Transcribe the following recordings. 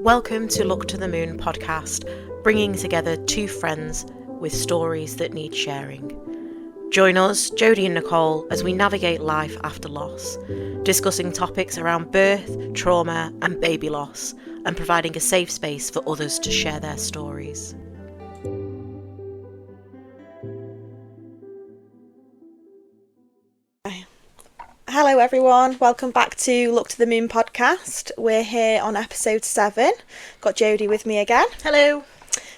Welcome to Look to the Moon podcast, bringing together two friends with stories that need sharing. Join us, Jodie and Nicole, as we navigate life after loss, discussing topics around birth, trauma and baby loss, and providing a safe space for others to share their stories. Hello everyone, welcome back to Look to the Moon podcast. We're here on episode 7. Got Jodie with me again. Hello.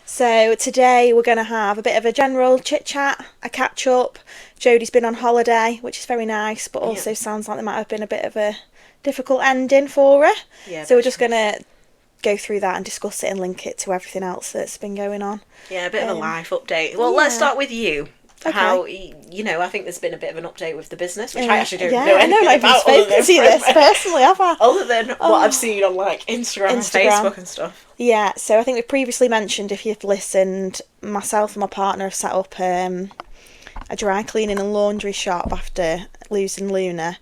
So today we're going to have a bit of a general chit chat, a catch up. Jodie's been on holiday, which is very nice, but also sounds like there might have been a bit of a difficult ending for her. Yeah, so we're just going to go through that and discuss it and link it to everything else that's been going on. Yeah, a bit of a life update. Well, let's start with you. Okay. How, I think there's been a bit of an update with the business, which I actually don't know I know, anything I've about. spoken to you this personally, have I? Other than what I've seen on Instagram and Facebook and stuff. Yeah, so I think we previously mentioned, if you've listened, myself and my partner have set up a dry cleaning and laundry shop after losing Luna.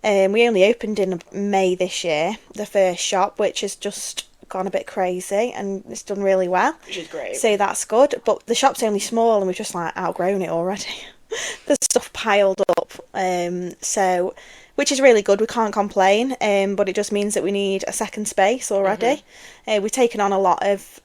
We only opened in May this year, the first shop, which has just gone a bit crazy and it's done really well, which is great, so that's good. But the shop's only small and we've just outgrown it already. There's stuff piled up, so which is really good. We can't complain, but it just means that we need a second space already. We've taken on a lot of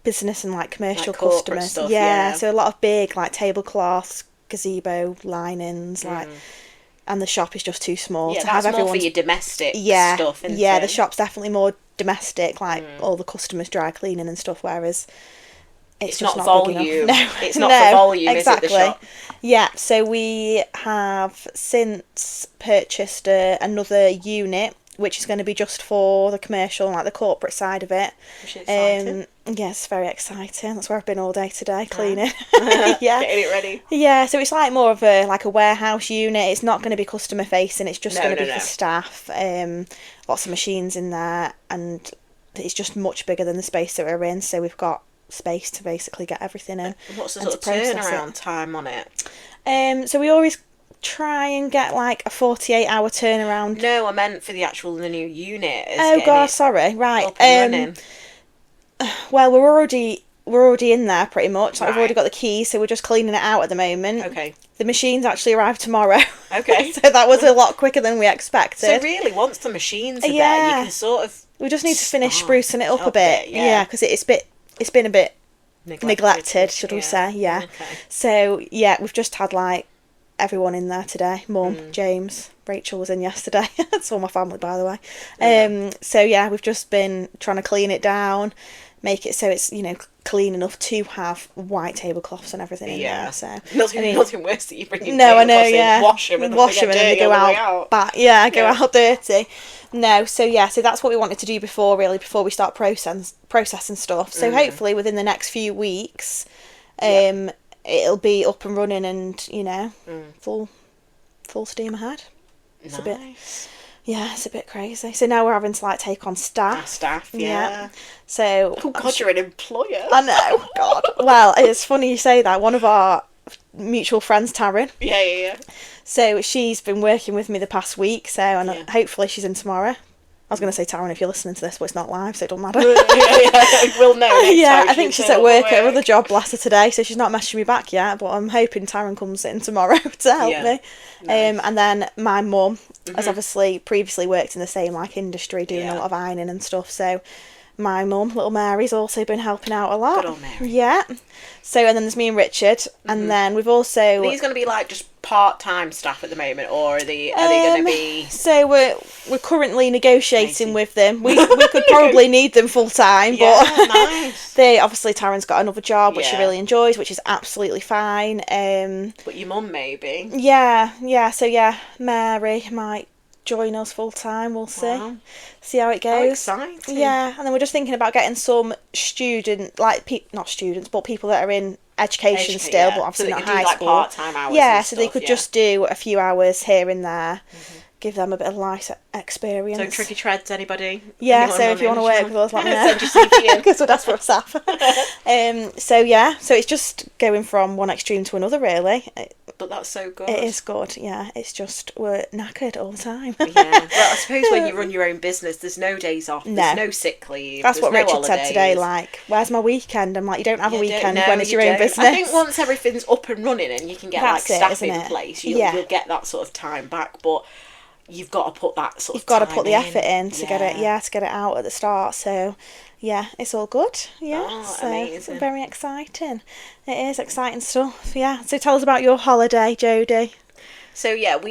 business and commercial customers, stuff, so a lot of big tablecloths, gazebo linings, and the shop is just too small to have everyone. More for your domestic stuff, isn't it? The shop's definitely more domestic, all the customers dry cleaning and stuff, whereas it's just not volume. No, it's not for volume, exactly. Is it, the shop? Yeah, so we have since purchased another unit, which is going to be just for the commercial, the corporate side of it. Which is exciting. Yes, very exciting. That's where I've been all day today, cleaning. Yeah. Getting it ready. Yeah, so it's more of a warehouse unit. It's not going to be customer facing, it's just going to be for staff. Lots of machines in there, and it's just much bigger than the space that we're in, so we've got space to basically get everything in. What's the sort of turnaround time on it? So we always try and get a 48-hour turnaround. No, I meant for the new unit. Oh god, sorry. Right. Up and running. Well, we're already in there pretty much. We've already got the keys, so we're just cleaning it out at the moment. Okay. The machines actually arrive tomorrow. Okay. So that was a lot quicker than we expected. So really, once the machines are there, you can sort of. We just need to finish sprucing it up a bit. Yeah, because it's been a bit neglected, should we say? Yeah. Okay. So we've just had everyone in there today. Mum, James, Rachel was in yesterday. That's all my family, by the way. So we've just been trying to clean it down, make it so it's clean enough to have white tablecloths and everything in there. So nothing worse that you bring your tablecloths in, wash them and then they go out. Go out dirty. No, so that's what we wanted to do before we start processing stuff. So hopefully within the next few weeks, it'll be up and running and full steam ahead. It's a bit. Yeah, it's a bit crazy. So now we're having to take on staff. Yeah. So oh god, you're an employer. I know. God. Well, it's funny you say that. One of our mutual friends, Taryn. Yeah. So she's been working with me the past week. So hopefully she's in tomorrow. I was going to say, Taryn, if you're listening to this, but it's not live, so it doesn't matter. We'll know next time. I think she's at work at another job, bless her, today, so she's not messaging me back yet, but I'm hoping Taryn comes in tomorrow to help me. Nice. And then my mum has obviously previously worked in the same industry, doing a lot of ironing and stuff, so my mum, little Mary's, also been helping out a lot. Good old Mary. Yeah. So, and then there's me and Richard, and then we've also... Are these going to be just part-time staff at the moment, or are they going to be... So we're currently negotiating with them. We could probably need them full-time, but nice. Obviously Taryn's got another job which she really enjoys, which is absolutely fine. But your mum maybe? Yeah, so Mary might join us full-time, we'll see. Wow. See how it goes. How exciting. Yeah, and then we're just thinking about getting some student, not students, but people that are in education still, but obviously not high school. Part-time hours. Yeah, so they could just do a few hours here and there, give them a bit of life experience. So Tricky Treads, anybody? Yeah, so if you want to work with us, let me know. Send your CV in. Because we're desperate for staff. So it's just going from one extreme to another, really. but that's so good. It is good, yeah. It's just we're knackered all the time. Yeah. Well, I suppose when you run your own business, there's no days off. There's no sick leave. That's what no Richard holidays. said today. Like, where's my weekend? I'm like, you don't have a weekend when it's your own business. I think once everything's up and running and you can get That's staff in place, you'll get that sort of time back. But you've got to put that sort of time in. You've got to put the effort in to get it out at the start. So, yeah, it's all good. Yeah, so amazing. Very exciting. It is exciting stuff. Yeah. So tell us about your holiday, Jodie. So yeah, it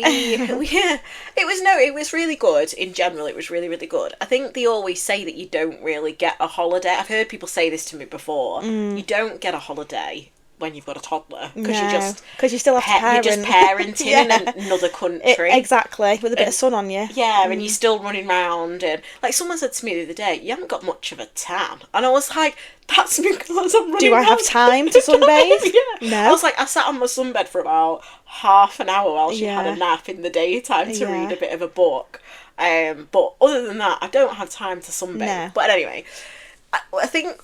was really good. In general, it was really, really good. I think they always say that you don't really get a holiday. I've heard people say this to me before. You don't get a holiday when you've got a toddler because you still have to parent. You're just parenting in another country. Exactly, with a bit of sun on you. Yeah, and you're still running around, and like someone said to me the other day, you haven't got much of a tan, and I was like, that's because I'm running. Do I have time to sunbathe? Yeah. No. I was like, I sat on my sunbed for about half an hour while she had a nap in the daytime to read a bit of a book. But other than that, I don't have time to sunbathe. No. But anyway, I think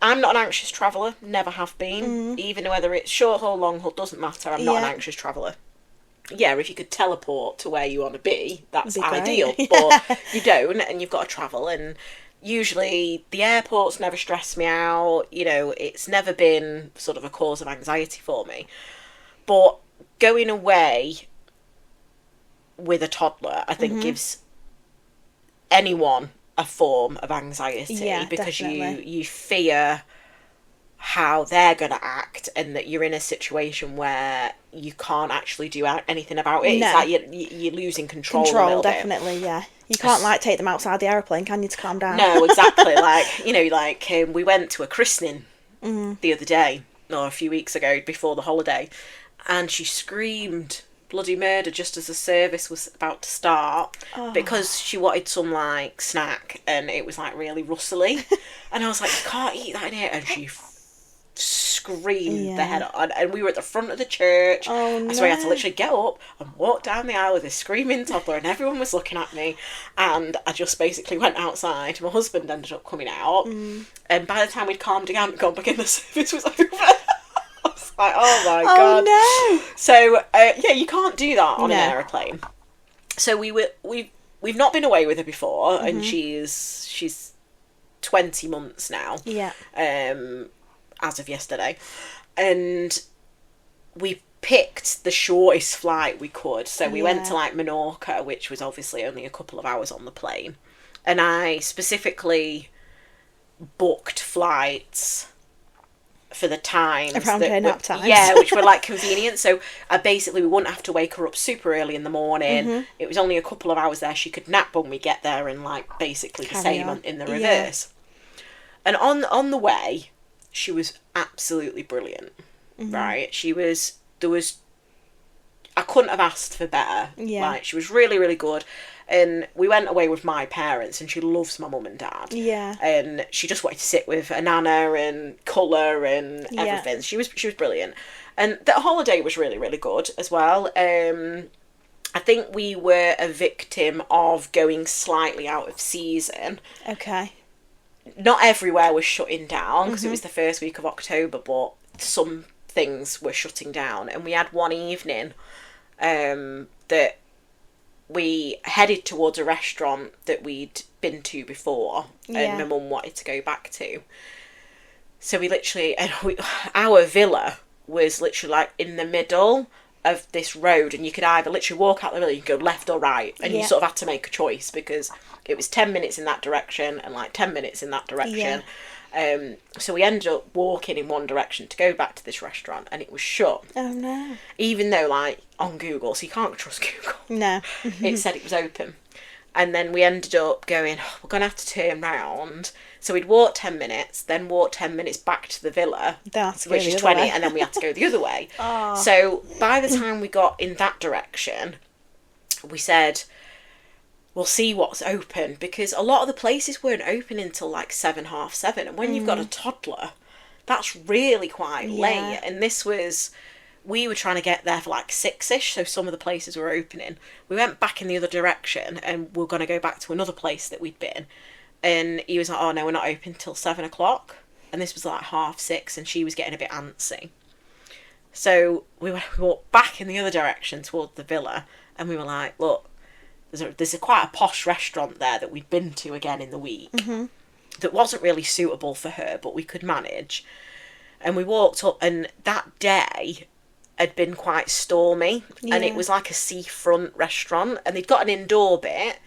I'm not an anxious traveller, never have been. Even whether it's short haul, long haul, doesn't matter, I'm not an anxious traveller. Yeah, if you could teleport to where you want to be, that's ideal. But you don't, and you've got to travel, and usually the airports never stress me out. You know, it's never been sort of a cause of anxiety for me. But going away with a toddler, I think gives anyone a form of anxiety because you fear how they're going to act, and that you're in a situation where you can't actually do anything about it. No. It's like you're losing control a little definitely bit. Yeah, you can't take them outside the aeroplane, can you, to calm down? No, exactly. We went to a christening the other day, or a few weeks ago before the holiday, and she screamed bloody murder just as the service was about to start because she wanted some snack, and it was really rustly and I was like, you can't eat that in here, and she screamed the head on, and we were at the front of the church. So I had to literally get up and walk down the aisle with this screaming toddler, and everyone was looking at me, and I just basically went outside. My husband ended up coming out, and by the time we'd calmed down and gone back in, the service was over. Like, oh my god! No. So you can't do that on an aeroplane. So we've not been away with her before, and she's 20 months now. Yeah. As of yesterday, and we picked the shortest flight we could. So we went to Menorca, which was obviously only a couple of hours on the plane, and I specifically booked flights for the times around her nap times. Yeah, which were convenient. So we wouldn't have to wake her up super early in the morning. It was only a couple of hours there. She could nap when we get there, and basically the same in the reverse. And on the way, she was absolutely brilliant. Right? I couldn't have asked for better. Yeah. She was really, really good. And we went away with my parents, and she loves my mum and dad. Yeah. And she just wanted to sit with a nana and colour and everything. She was brilliant. And the holiday was really, really good as well. I think we were a victim of going slightly out of season. Okay. Not everywhere was shutting down, because it was the first week of October, but some things were shutting down. And we had one evening that we headed towards a restaurant that we'd been to before, and my mum wanted to go back to. So we literally, our villa was literally in the middle of this road, and you could either literally walk out the villa, you could go left or right, and you sort of had to make a choice, because it was 10 minutes in that direction and 10 minutes in that direction. So we ended up walking in one direction to go back to this restaurant, and it was shut. Oh no. Even though on Google, so you can't trust Google. No. It said it was open. And then we ended up going, we're going to have to turn round. So we'd walk 10 minutes, then walk 10 minutes back to the villa, which is 20, and then we had to go the other way. So by the time we got in that direction, we said, we'll see what's open, because a lot of the places weren't open until 7, half 7. And when you've got a toddler, that's really quite late. And we were trying to get there for 6-ish, so some of the places were opening. We went back in the other direction, and we're going to go back to another place that we'd been. And he was like, oh no, we're not open till 7 o'clock. And this was 6:30, and she was getting a bit antsy. So we walked back in the other direction toward the villa, and we were like, look, there's quite a posh restaurant there that we'd been to again in the week that wasn't really suitable for her, but we could manage. And we walked up, and that day had been quite stormy, and it was like a seafront restaurant, and they'd got an indoor bit,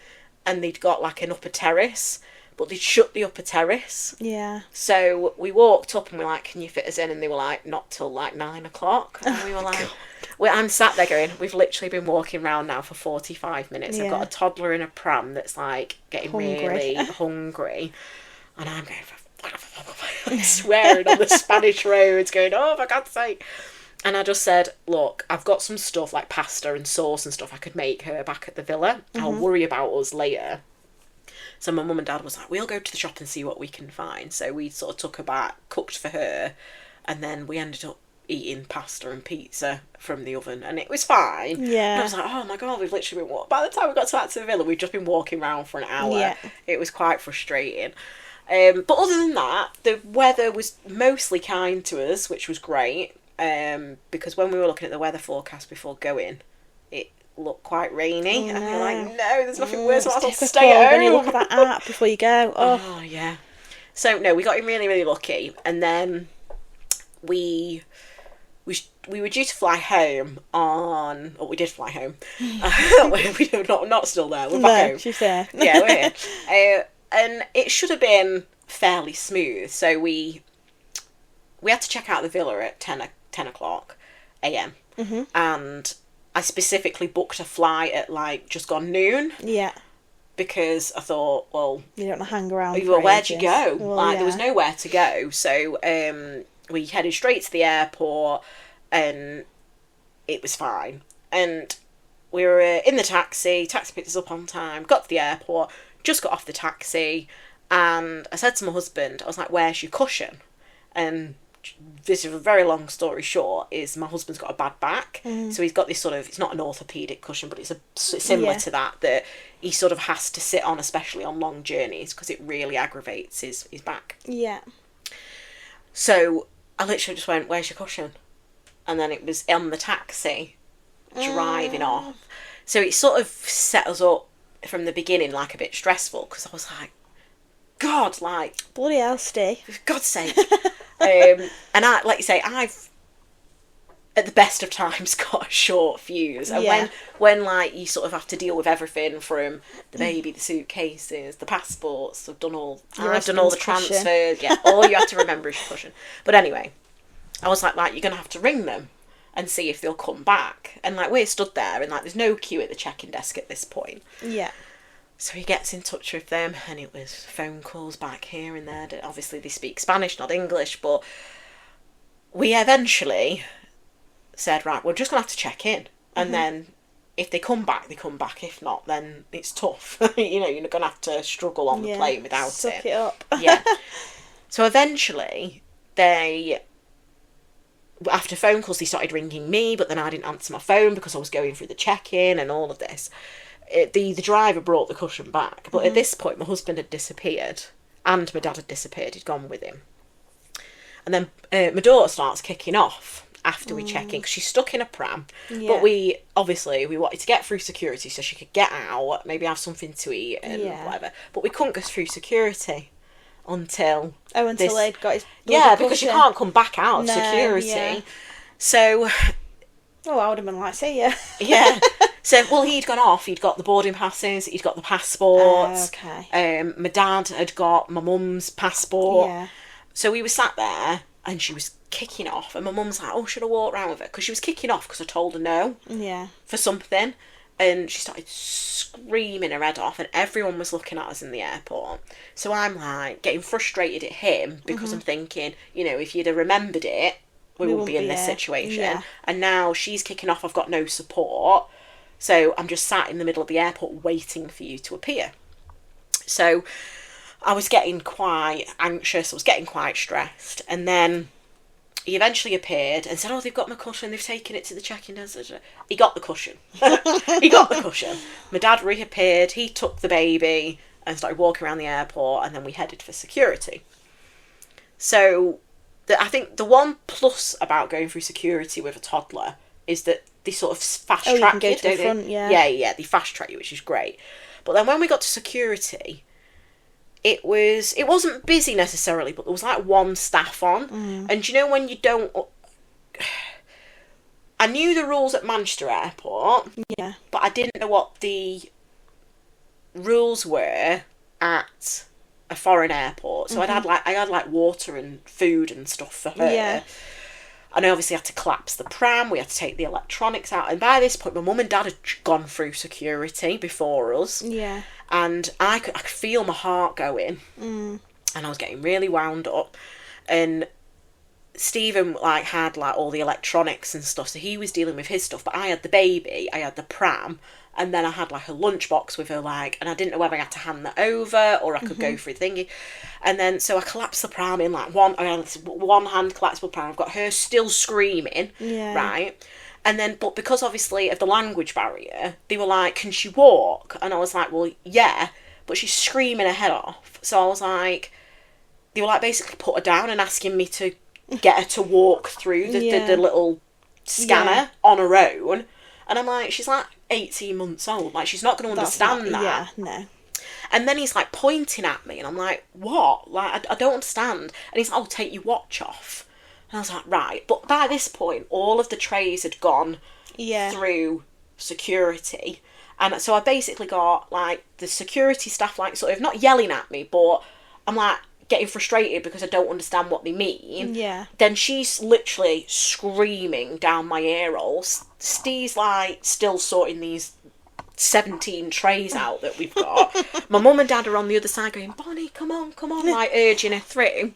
and they'd got like an upper terrace, but they'd shut the upper terrace. Yeah. So we walked up and we were like, can you fit us in? And they were like, not till like 9 o'clock. And we were like, I'm sat there going, we've literally been walking around now for 45 minutes. I've got a toddler in a pram that's like getting really hungry. And I'm going, swearing on the Spanish roads, going, oh, for God's sake. And I just said, look, I've got some stuff like pasta and sauce and stuff I could make her back at the villa. I'll worry about us later. So my mum and dad was like, we'll go to the shop and see what we can find. So we sort of took her back, cooked for her, and then we ended up eating pasta and pizza from the oven, and it was fine. Yeah. And I was like, oh my God, we've literally been by the time we got back to the villa, we'd just been walking around for an hour. Yeah. It was quite frustrating. But other than that, the weather was mostly kind to us, which was great. Because when we were looking at the weather forecast before going, it looked quite rainy, and you're like, no, there's nothing worse than to stay at home. When you look at that app before you go. Oh yeah. So no, we got really, really lucky, and then we were due to fly home on. Oh, we did fly home. We're not still there. We're back home. She's there. Yeah, we're here. And it should have been fairly smooth. So we had to check out the villa at 10 o'clock a.m. And I specifically booked a flight at like just gone noon. Yeah. Because I thought, well, you don't want to hang around. Well, where'd you go? Well, there was nowhere to go. So we headed straight to the airport, and it was fine. And we were in the taxi. Taxi picked us up on time. Got to the airport. Just got off the taxi, and I said to my husband, I was like, "Where's your cushion?" And this is a very long story short, is my husband's got a bad back, so he's got this sort of, it's not an orthopaedic cushion, but it's similar to that he sort of has to sit on, especially on long journeys, because it really aggravates his back. Yeah. So I literally just went, where's your cushion? And then it was on the taxi driving off. So it sort of set us up from the beginning like a bit stressful, because I was like, God, like, bloody hell, Steve, for God's sake. And I, like you say, I've at the best of times got a short fuse, and when like you sort of have to deal with everything from the baby, the suitcases, the passports, I've done all the transfers. Yeah, all you have to remember is your cushion. But anyway, I was like, you're gonna have to ring them and see if they'll come back. And like we're stood there, and like there's no queue at the check-in desk at this point. Yeah. So he gets in touch with them, and it was phone calls back here and there. Obviously, they speak Spanish, not English, but we eventually said, right, we're just going to have to check in. And then if they come back, they come back. If not, then it's tough. You're going to have to struggle on the plane without Suck it up. Yeah. So eventually, after phone calls, they started ringing me, but then I didn't answer my phone because I was going through the check-in and all of this. The driver brought the cushion back, but at this point my husband had disappeared and my dad had disappeared. He'd gone with him, and then my daughter starts kicking off after we check in because she's stuck in a pram. But we wanted to get through security so she could get out, maybe have something to eat and whatever, but we couldn't go through security until they'd got his because you can't come back out of security. So I would have been like, see ya. Yeah. So, he'd gone off. He'd got the boarding passes. He'd got the passports. Okay. My dad had got my mum's passport. Yeah. So we were sat there, and she was kicking off. And my mum's like, oh, should I walk around with her? Because she was kicking off because I told her no. Yeah. For something. And she started screaming her head off, and everyone was looking at us in the airport. So I'm like, getting frustrated at him because I'm thinking, if you'd have remembered it, we wouldn't be in this situation. Yeah. And now she's kicking off, I've got no support. So I'm just sat in the middle of the airport waiting for you to appear. So I was getting quite anxious. I was getting quite stressed. And then he eventually appeared and said, they've got my cushion. They've taken it to the check-in desk. He got the cushion. He got the cushion. My dad reappeared. He took the baby and started walking around the airport. And then we headed for security. So I think the one plus about going through security with a toddler is that they sort of fast track you can go you, to the don't front, they? yeah. Yeah, they fast track you, which is great. But then when we got to security, it wasn't busy necessarily, but there was like one staff on. And you know when you don't... I knew the rules at Manchester Airport, Yeah. but I didn't know what the rules were at a foreign airport. So I had like water and food and stuff for her. Yeah. And I obviously had to collapse the pram. We had to take the electronics out. And by this point, my mum and dad had gone through security before us. Yeah. And I could feel my heart going. And I was getting really wound up. And Stephen had all the electronics and stuff, so he was dealing with his stuff. But I had the baby, I had the pram, and then I had a lunchbox with her and I didn't know whether I had to hand that over or I could go through thingy. And then so I collapsed the pram in I had this one hand collapsible pram. I've got her still screaming, right? And then, but because obviously of the language barrier, they were like, "Can she walk?" And I was like, "Well, yeah," but she's screaming her head off. So I was like, they were basically put her down and asking me to get her to walk through the little scanner on her own. And I'm like, she's 18 months old. She's not going to understand that. Yeah, no. And then he's pointing at me, and I'm like, what? I don't understand. And he's like, "Oh, take your watch off." And I was like, right. But by this point, all of the trays had gone through security. And so I basically got the security staff sort of not yelling at me, but I'm getting frustrated because I don't understand what they mean. Yeah. Then she's literally screaming down my ear holes. Steve's still sorting these 17 trays out that we've got. My mum and dad are on the other side going, "Bonnie, come on, urging her through.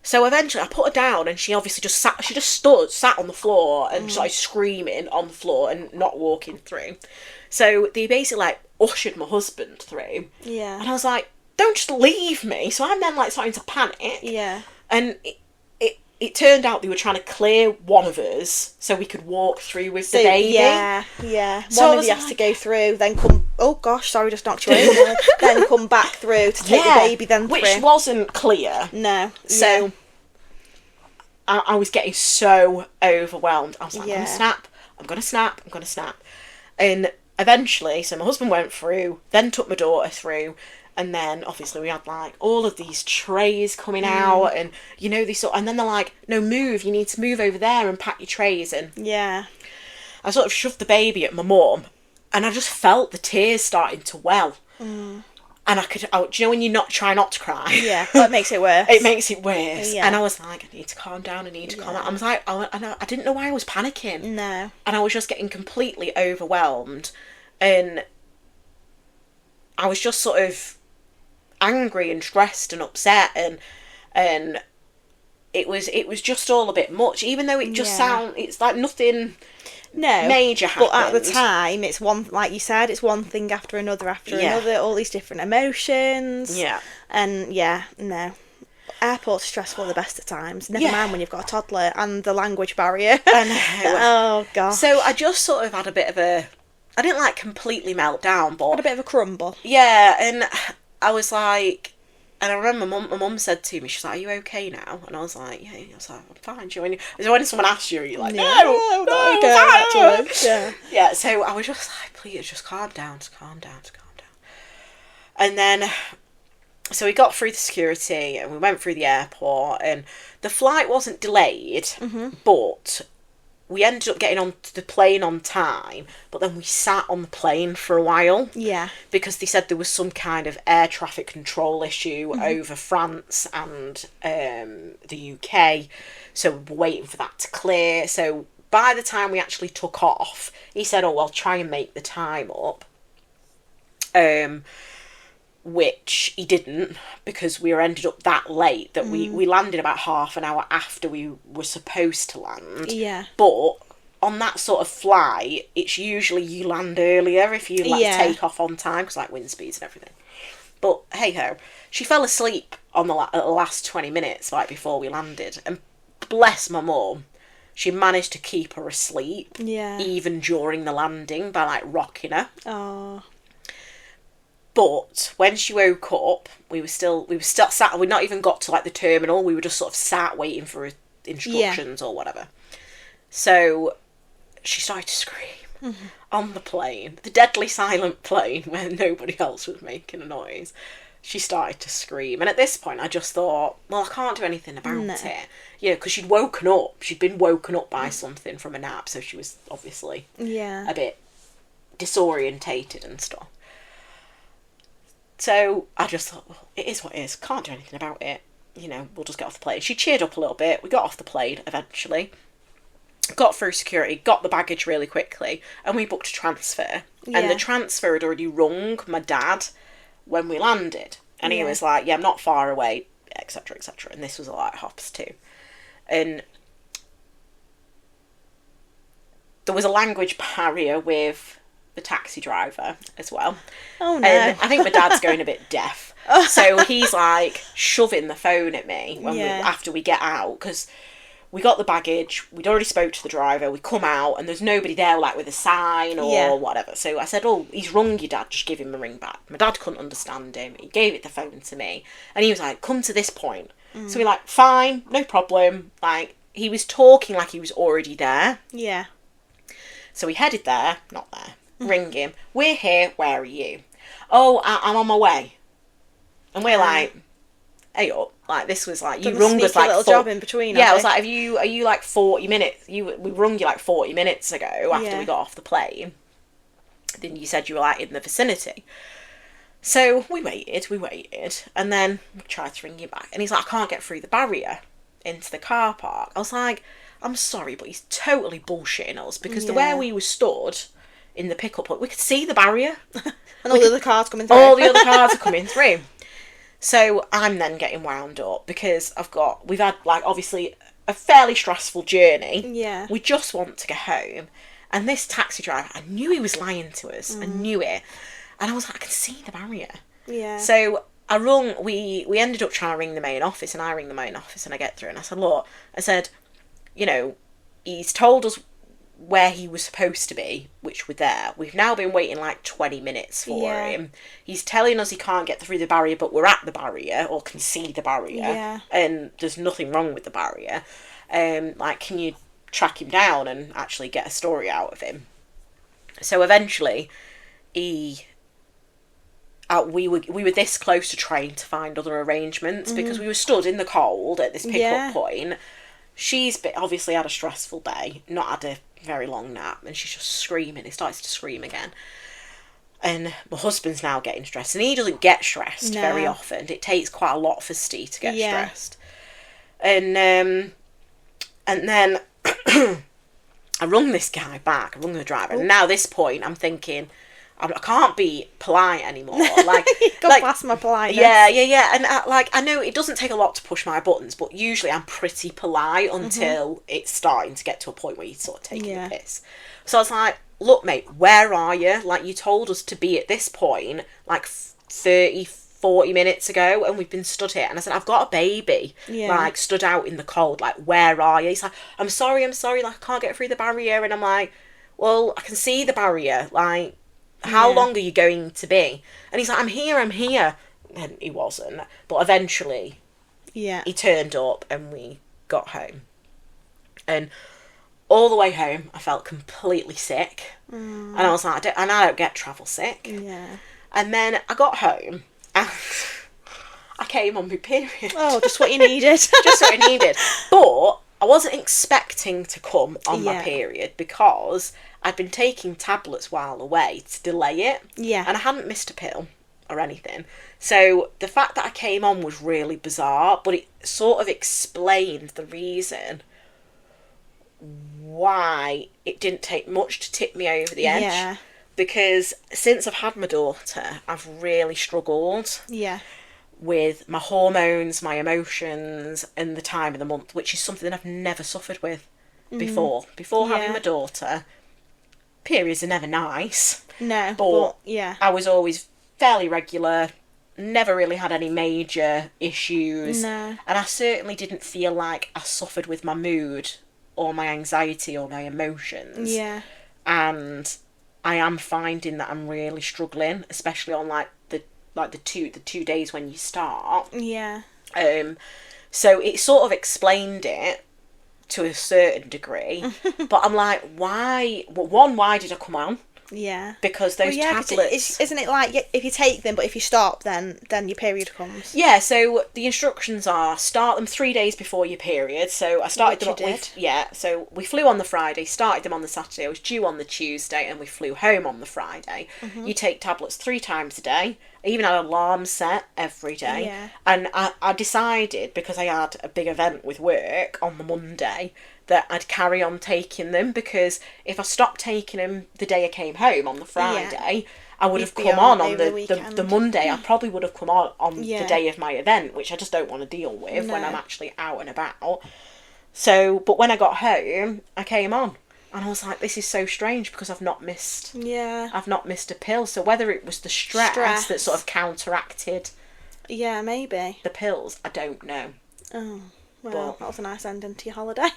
So eventually I put her down and she obviously just sat on the floor and started screaming on the floor and not walking through. So they basically ushered my husband through. Yeah. And I was like, "Don't just leave me." So I'm then starting to panic. Yeah. And it turned out they were trying to clear one of us so we could walk through with the baby. Yeah, yeah. So one of you has to go through, then come... Oh, gosh, sorry, just knocked you over. Then come back through to take the baby then through. Which wasn't clear. No. So I was getting so overwhelmed. I was like, I'm going to snap. And eventually, so my husband went through, then took my daughter through. And then, obviously, we had, all of these trays coming out, and, and then they're like, "No, move, you need to move over there and pack your trays." And I sort of shoved the baby at my mum, and I just felt the tears starting to well. And do you know when you try not to cry? Yeah, that makes it worse. It makes it worse. Yeah. And I was like, I need to calm down, I need to calm down. I was like, I didn't know why I was panicking. No. And I was just getting completely overwhelmed, and I was just sort of angry and stressed and upset, and it was just all a bit much, even though it just it's nothing major happened. But at the time, it's one, like you said, it's one thing after another, all these different emotions. Yeah. And no. Airport's stressful the best of times. Never mind when you've got a toddler and the language barrier. I know. Oh, gosh. So I just sort of had a bit of I didn't completely melt down, but... Had a bit of a crumble. Yeah, and I was like... And I remember my mum said to me, she's like, "Are you okay now?" And I was like, "Yeah." I was like, "I'm fine." So when someone asks you, you're like, "No, not okay, actually." Yeah, so I was just like, "Please, just calm down, just calm down, just calm down." And then... So we got through the security and we went through the airport, and the flight wasn't delayed, but we ended up getting on the plane on time, but then we sat on the plane for a while. Yeah. Because they said there was some kind of air traffic control issue over France and the UK, so we were waiting for that to clear. So by the time we actually took off, he said, "Oh, well, try and make the time up." Which he didn't, because we ended up that late that we landed about half an hour after we were supposed to land. Yeah. But on that sort of flight, it's usually you land earlier if you take off on time, because wind speeds and everything. But hey ho, she fell asleep on the last 20 minutes before we landed, and bless my mum, she managed to keep her asleep. Yeah. Even during the landing by rocking her. Oh. But when she woke up, we were still sat. We'd not even got to like the terminal. We were just sort of sat waiting for instructions or whatever. So she started to scream on the plane, the deadly silent plane where nobody else was making a noise. She started to scream, and at this point I just thought, well, I can't do anything about it. Yeah, because she'd woken up. She'd been woken up by something from a nap, so she was obviously a bit disorientated and stuff. So I just thought, well, it is what it is. Can't do anything about it. You know, we'll just get off the plane. She cheered up a little bit. We got off the plane eventually. Got through security, got the baggage really quickly, and we booked a transfer. Yeah. And the transfer had already rung my dad when we landed. And he was like, yeah, I'm not far away, etc., etc. And this was like hops too. And there was a language barrier with the taxi driver as well. Oh no. And I think my dad's going a bit deaf. So he's like shoving the phone at me when after we get out, because we got the baggage, we'd already spoke to the driver, we come out and there's nobody there like with a sign or whatever. So I said, oh, he's rung your dad, just give him a ring back. My dad couldn't understand him. He gave it the phone to me and he was like, come to this point. So we're like, fine, no problem. Like, he was talking like he was already there. Yeah. So we headed there, not there, ring him. We're here, where are you? Oh, I'm on my way. And we're like, hey up. Like, this was like, you rung us like... little job in between, yeah, I was like, are you like 40 minutes? We rung you like 40 minutes ago after we got off the plane. Then you said you were like in the vicinity. So we waited. And then we tried to ring you back. And he's like, I can't get through the barrier into the car park. I was like, I'm sorry, but he's totally bullshitting us. Because the way we were stood in the pickup point, we could see the barrier. And all the other cars coming through. All the other cars are coming through. So I'm then getting wound up because we've had like obviously a fairly stressful journey. Yeah. We just want to go home. And this taxi driver, I knew he was lying to us. I knew it. And I was like, I can see the barrier. Yeah. So we ended up trying to ring the main office, and I ring the main office and I get through and I said, look, you know, he's told us where he was supposed to be, which we're there. We've now been waiting like 20 minutes for him. He's telling us he can't get through the barrier, but we're at the barrier or can see the barrier, and there's nothing wrong with the barrier. Like, can you track him down and actually get a story out of him? So eventually we were this close to trying to find other arrangements because we were stood in the cold at this pick-up point. She's obviously had a stressful day, not had a very long nap, and she's just screaming. He starts to scream again. And my husband's now getting stressed, and he doesn't get stressed very often. It takes quite a lot for Steve to get stressed. And then I rung this guy back, I rung the driver, and now at this point I'm thinking, I can't be polite anymore. Like, got past my politeness. Yeah. And I know it doesn't take a lot to push my buttons, but usually I'm pretty polite until it's starting to get to a point where you're sort of taking the piss. So I was like, look, mate, where are you? Like, you told us to be at this point like 30, 40 minutes ago, and we've been stood here. And I said, I've got a baby, like, stood out in the cold. Like, where are you? He's like, I'm sorry. Like, I can't get through the barrier. And I'm like, well, I can see the barrier. Like, how long are you going to be? And he's like, I'm here. And he wasn't. But eventually, he turned up and we got home. And all the way home, I felt completely sick. And I was like, I don't get travel sick. Yeah. And then I got home and I came on my period. Oh, just what you needed. Just what I needed. But I wasn't expecting to come on my period because I'd been taking tablets while away to delay it. Yeah. And I hadn't missed a pill or anything. So the fact that I came on was really bizarre, but it sort of explained the reason why it didn't take much to tip me over the edge. Yeah. Because since I've had my daughter, I've really struggled. Yeah. With my hormones, my emotions, and the time of the month, which is something that I've never suffered with before. Before having my daughter, periods are never nice. No, but yeah. I was always fairly regular, never really had any major issues. No. And I certainly didn't feel like I suffered with my mood or my anxiety or my emotions. Yeah. And I am finding that I'm really struggling, especially on like the like the two days when you start. Yeah. So it sort of explained it to a certain degree, but I'm like, why? Well, one, why did I come on? Yeah. Because those tablets... Isn't it like, if you take them, but if you stop, then your period comes? Yeah, so the instructions are, start them 3 days before your period. So I started them... so we flew on the Friday, started them on the Saturday, I was due on the Tuesday, and we flew home on the Friday. You take tablets 3 times a day. I even had an alarm set every day. Yeah. And I decided, because I had a big event with work on the Monday, that I'd carry on taking them, because if I stopped taking them the day I came home on the Friday, I would have come on the Monday. I probably would have come on the day of my event, which I just don't want to deal with when I'm actually out and about. So, but when I got home, I came on. And I was like, this is so strange, because I've not missed a pill. So whether it was the stress that sort of counteracted maybe the pills, I don't know. Oh, well, that was a nice ending to your holiday.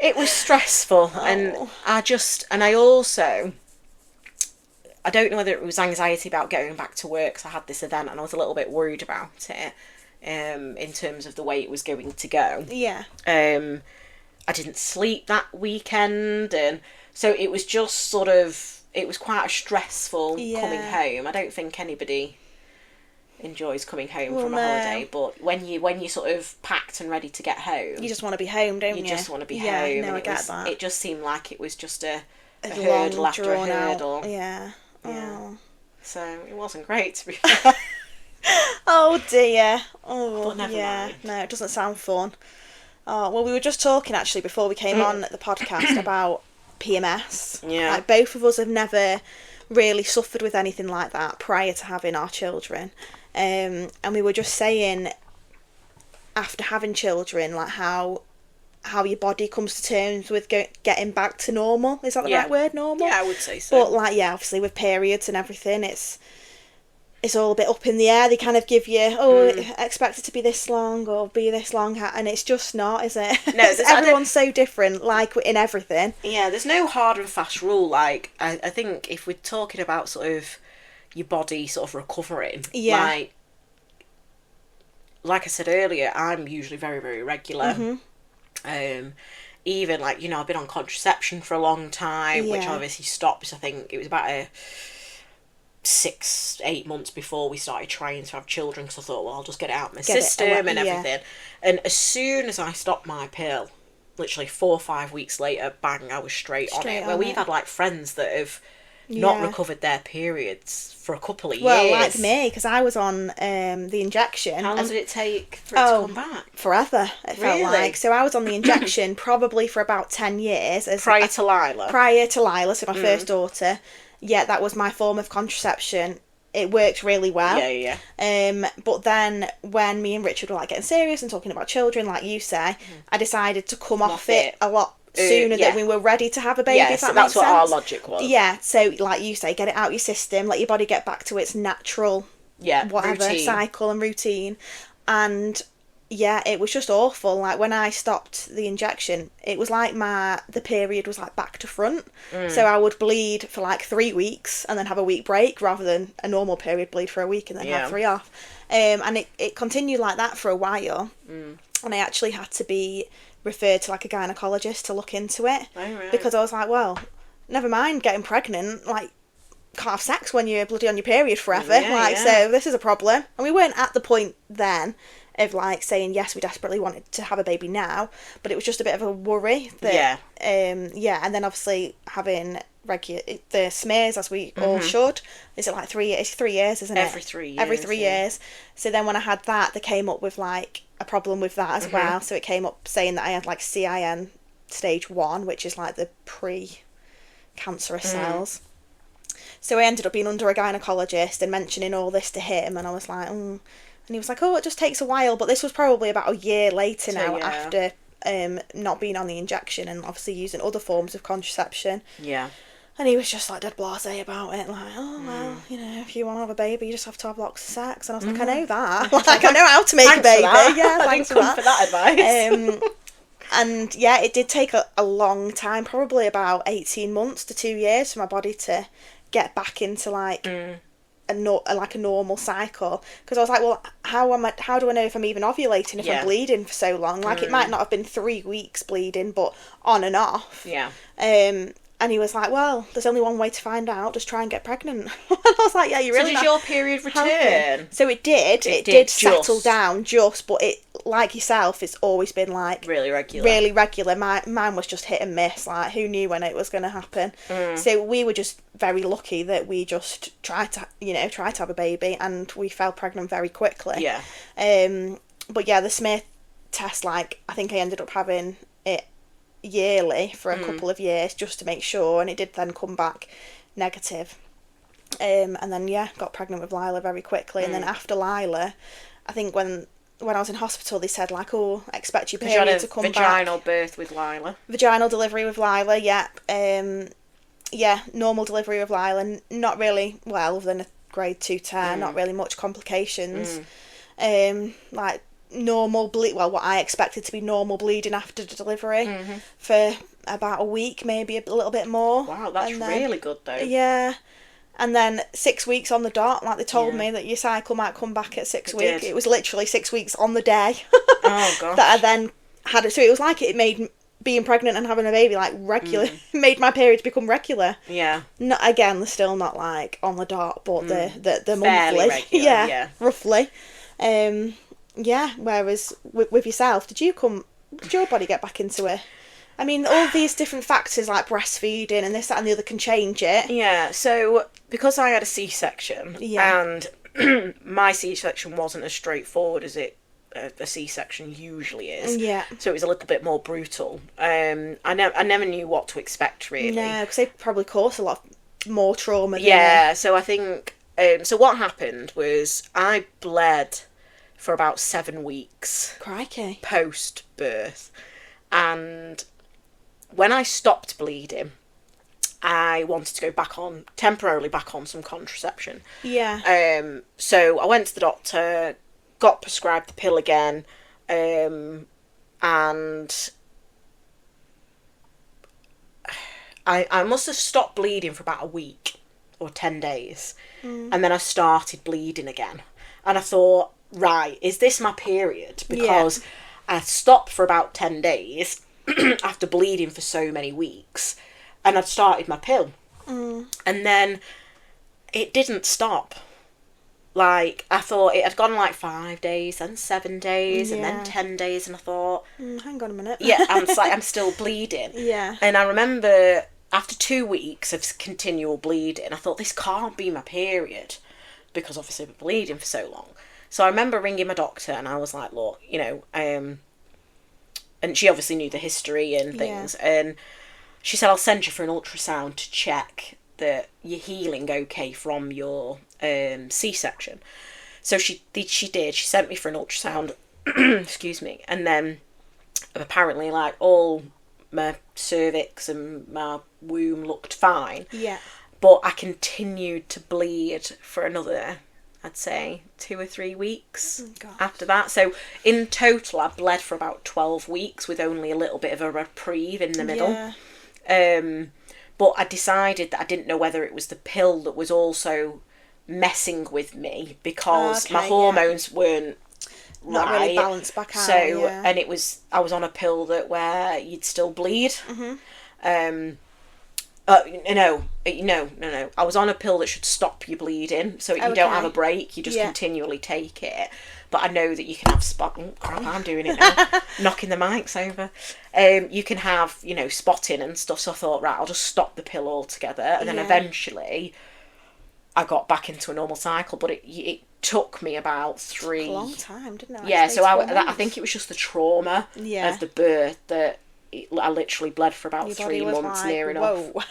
It was stressful, and I don't know whether it was anxiety about going back to work, because I had this event and I was a little bit worried about it, in terms of the way it was going to go. Yeah. I didn't sleep that weekend, and so it was just sort of, it was quite a stressful coming home. I don't think anybody enjoys coming home from a holiday, but when you sort of packed and ready to get home, you just want to be home, don't you? You just want to be home. No, I get that. It just seemed like it was just a hurdle after a hurdle. Out. Yeah. Oh. So it wasn't great, to be fair. Oh dear. Oh, but never mind. No, it doesn't sound fun. Oh, well, we were just talking actually before we came on the podcast about PMS. Yeah. Like, both of us have never really suffered with anything like that prior to having our children. And we were just saying, after having children, like how your body comes to terms with getting back to normal. Is that the right word, normal? Yeah, I would say so. But like, obviously with periods and everything, it's all a bit up in the air. They kind of give you, expect it to be this long or be this long, and it's just not, is it? No, everyone's so different, like in everything. Yeah, there's no hard and fast rule. Like, I think if we're talking about sort of your body sort of recovering, like I said earlier, I'm usually very, very regular. Even like, I've been on contraception for a long time, which obviously stopped. I think it was about 6-8 months before we started trying to have children, because I thought, well, I'll just get it out of my system and everything. And as soon as I stopped my pill, literally 4 or 5 weeks later, bang, I was straight on it. Where we've had like friends that have not recovered their periods for a couple of years. Well, like me, because I was on the injection. How long did it take for it to come back? Forever, it felt like. So I was on the injection probably for about 10 years. Prior to Lila, so my first daughter. Yeah, that was my form of contraception. It worked really well. Yeah. But then when me and Richard were like getting serious and talking about children, like you say, I decided to come off it a lot sooner than we were ready to have a baby. Yeah, so that's what our logic was. Yeah, so like you say, get it out your system, let your body get back to its natural routine. Cycle and routine. And yeah, it was just awful. Like when I stopped the injection, it was like the period was like back to front. So I would bleed for like 3 weeks and then have a week break, rather than a normal period bleed for a week and then have 3 off. And it continued like that for a while. And I actually had to be referred to like a gynecologist to look into it. Oh, right. Because I was like, well, never mind getting pregnant, like can't have sex when you're bloody on your period forever. So this is a problem. And we weren't at the point then of like saying, yes, we desperately wanted to have a baby now, but it was just a bit of a worry that and then obviously having the smears, as we all should. Is it like 3 years? It's 3 years, isn't it? Every 3 years. Every 3 years. So then when I had that, they came up with like a problem with that as well. So it came up saying that I had like CIN stage 1, which is like the pre-cancerous cells. So I ended up being under a gynecologist and mentioning all this to him, and I was like, And he was like, oh, it just takes a while. But this was probably about a year later now, after not being on the injection and obviously using other forms of contraception. Yeah. And he was just like dead blasé about it, like, oh, well, if you want to have a baby, you just have to have lots of sex. And I was like, I know that. Like, I know how to make a baby. Yeah, thanks for that advice. And yeah, it did take a long time, probably about 18 months to 2 years for my body to get back into like a like a normal cycle, because I was like, well, how do I know if I'm even ovulating if I'm bleeding for so long? Like, it might not have been 3 weeks bleeding, but on and off. Yeah. And he was like, well, there's only one way to find out, just try and get pregnant. And I was like, yeah, you really. So did your period return? Healthy. So it did. It did settle down but it, like yourself, it's always been like really regular. Really regular. Mine was just hit and miss. Like, who knew when it was going to happen? So we were just very lucky that we just tried to have a baby, and we fell pregnant very quickly. Yeah. But yeah, the smear test, like, I think I ended up having it yearly for a couple of years just to make sure, and it did then come back negative. And then got pregnant with Lila very quickly. And then after Lila, I think when I was in hospital, they said, like, oh, expect your period to come back. Vaginal birth with Lila. Vaginal delivery with Lila, normal delivery with Lila. Not really, well, other than a grade 2 tear, not really much complications. Like, normal what I expected to be normal bleeding after the delivery for about a week, maybe a little bit more. Wow, that's really good though. Yeah. And then 6 weeks on the dot, like they told me that your cycle might come back at 6 weeks. It was literally 6 weeks on the day. Oh gosh. That I then had it. So it was like it made being pregnant and having a baby like regular. Made my periods become regular. Yeah. Not again, they're still not like on the dot, but the fairly monthly. Regular, yeah, roughly. Whereas with yourself, did your body get back into it? I mean, all these different factors like breastfeeding and this, that and the other can change it. Yeah, so because I had a C-section and my C-section wasn't as straightforward as a C-section usually is. Yeah. So it was a little bit more brutal. I never knew what to expect, really. No, because they probably cause a lot more trauma. Yeah, so I think... so what happened was I bled for about 7 weeks. Crikey. Post-birth. And when I stopped bleeding, I wanted to go temporarily back on some contraception. Yeah. So I went to the doctor, got prescribed the pill again, and I must have stopped bleeding for about a week or 10 days. And then I started bleeding again. And I thought, right, is this my period? Because I stopped for about 10 days after bleeding for so many weeks, and I'd started my pill. And then it didn't stop. Like, I thought it had gone like 5 days, then 7 days, and then 10 days, and I thought... hang on a minute. I'm still bleeding. Yeah. And I remember after 2 weeks of continual bleeding, I thought, this can't be my period, because obviously I've been bleeding for so long. So I remember ringing my doctor, and I was like, look, and she obviously knew the history and things, and she said, I'll send you for an ultrasound to check that you're healing okay from your C-section. So she did. She sent me for an ultrasound, excuse me, and then apparently, like, all my cervix and my womb looked fine. Yeah. But I continued to bleed for another, I'd say, 2 or 3 weeks after that. So in total, I bled for about 12 weeks with only a little bit of a reprieve in the middle. Yeah. But I decided that I didn't know whether it was the pill that was also messing with me, because my hormones weren't not right. really balanced back out. So, and I was on a pill where you'd still bleed. No. I was on a pill that should stop you bleeding, so you don't have a break. You just continually take it. But I know that you can have I'm doing it now, knocking the mics over. You can have, spotting and stuff. So I thought, right, I'll just stop the pill altogether, and then eventually I got back into a normal cycle. But it took me about 3. It took a long time, didn't it? Yeah, so I think it was just the trauma of the birth that. I literally bled for about 3 months, near enough. Whoa.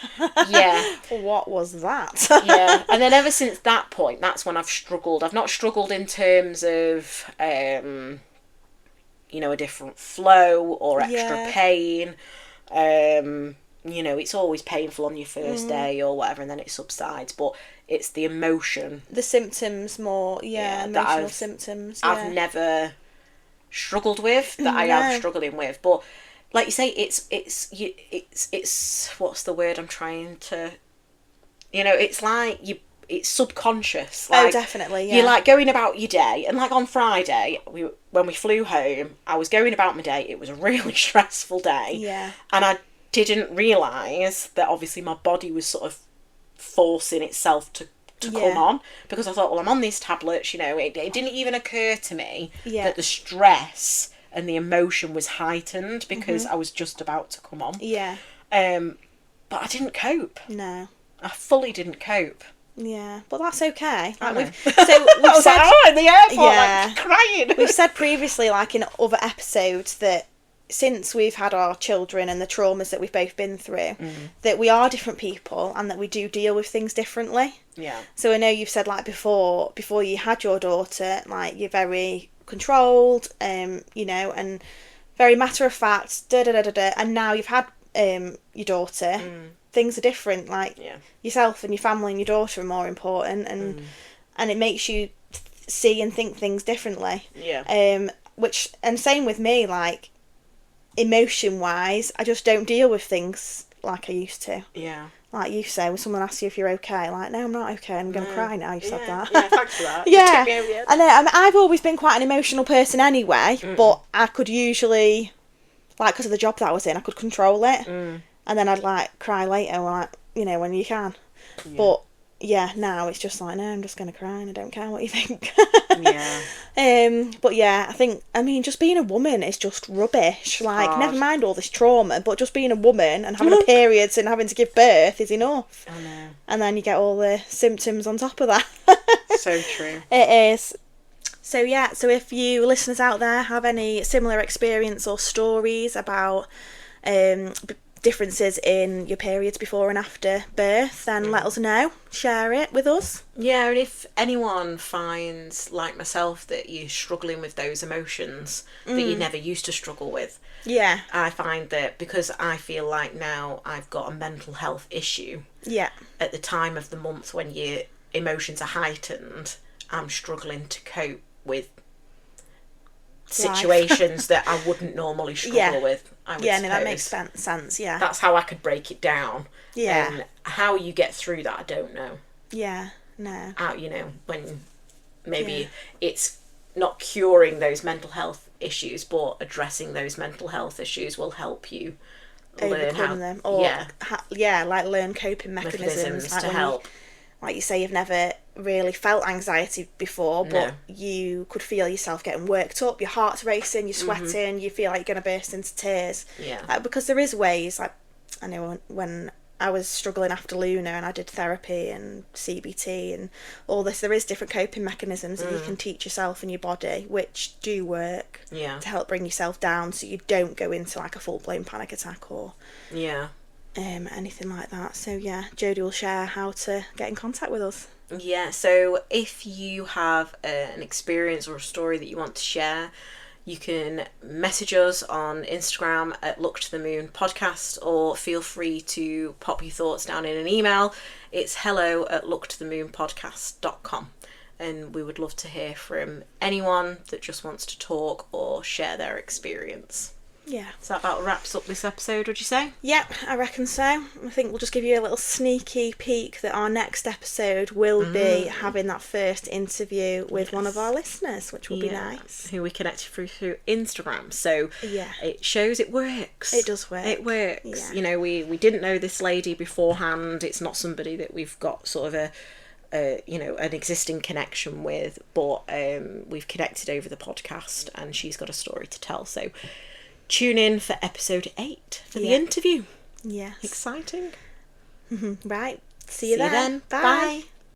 Yeah. What was that? Yeah. And then ever since that point, that's when I've struggled. I've not struggled in terms of, a different flow or extra pain. It's always painful on your first day or whatever, and then it subsides. But it's the emotion. The symptoms more, emotional symptoms. Yeah. I've never struggled with that I am struggling with. But like you say, it's what's the word I'm trying to... it's like it's subconscious. Oh, definitely, yeah. You're like going about your day, and like on Friday, when we flew home, I was going about my day. It was a really stressful day. Yeah. And I didn't realise that obviously my body was sort of forcing itself to come on, because I thought, well, I'm on these tablets, you know. It didn't even occur to me that the stress and the emotion was heightened because I was just about to come on. Yeah. But I didn't cope. No. I fully didn't cope. Yeah, but that's okay. Like we've said, in the airport, like, crying. We've said previously, like in other episodes, that since we've had our children and the traumas that we've both been through, that we are different people and that we do deal with things differently. Yeah. So I know you've said, like, before you had your daughter, like, you're very controlled, you know, and very matter of fact, and now you've had your daughter. Things are different, like yourself and your family and your daughter are more important, and it makes you see and think things differently. Yeah. Which, and same with me, like, emotion wise, I just don't deal with things like I used to. Yeah. Like you say, when someone asks you if you're okay, like, no, I'm not okay, I'm going to cry now, you said that. Yeah, thanks for that. Yeah. I know, I mean, I've always been quite an emotional person anyway, but I could usually, like, because of the job that I was in, I could control it. And then I'd, like, cry later, like, you know, when you can. Yeah. But, yeah, now it's just like, no, I'm just going to cry and I don't care what you think. Yeah. But, yeah, I think, I mean, just being a woman is just rubbish. Like, never mind all this trauma, but just being a woman and having a period and having to give birth is enough. I know. And then you get all the symptoms on top of that. So true. It is. So, yeah, so if you listeners out there have any similar experience or stories about differences in your periods before and after birth, then let us know. Share it with us. Yeah, and if anyone finds, like myself, that you're struggling with those emotions that you never used to struggle with, I find that because I feel like now I've got a mental health issue, at the time of the month when your emotions are heightened, I'm struggling to cope with situations that I wouldn't normally struggle with. I would suppose. That makes sense. Yeah, that's how I could break it down. Yeah, and how you get through that, I don't know. Yeah, no. You know, when maybe it's not curing those mental health issues, but addressing those mental health issues will help you overcome them, or like learn coping mechanisms like to help. Like you say, you've never really felt anxiety before, but you could feel yourself getting worked up, your heart's racing, you're sweating, you feel like you're going to burst into tears. Yeah. Because there is ways, like, I know when I was struggling after Luna and I did therapy and CBT and all this, there is different coping mechanisms that you can teach yourself and your body, which do work to help bring yourself down so you don't go into, like, a full-blown panic attack or... anything like that. So yeah, Jodie will share how to get in contact with us. Yeah, so if you have an experience or a story that you want to share, you can message us on Instagram at Look to the Moon Podcast, or feel free to pop your thoughts down in an email. It's hello@looktothemoonpodcast.com, and we would love to hear from anyone that just wants to talk or share their experience. Yeah. So that about wraps up this episode, would you say? Yep, I reckon so. I think we'll just give you a little sneaky peek that our next episode will be having that first interview with one of our listeners, which will be nice. Who we connected through Instagram. So it shows it works. It does work. It works. Yeah. You know, we didn't know this lady beforehand. It's not somebody that we've got sort of an existing connection with, but we've connected over the podcast and she's got a story to tell. So tune in for episode 8 for the interview. Yes. Exciting. Right. See you then. Bye.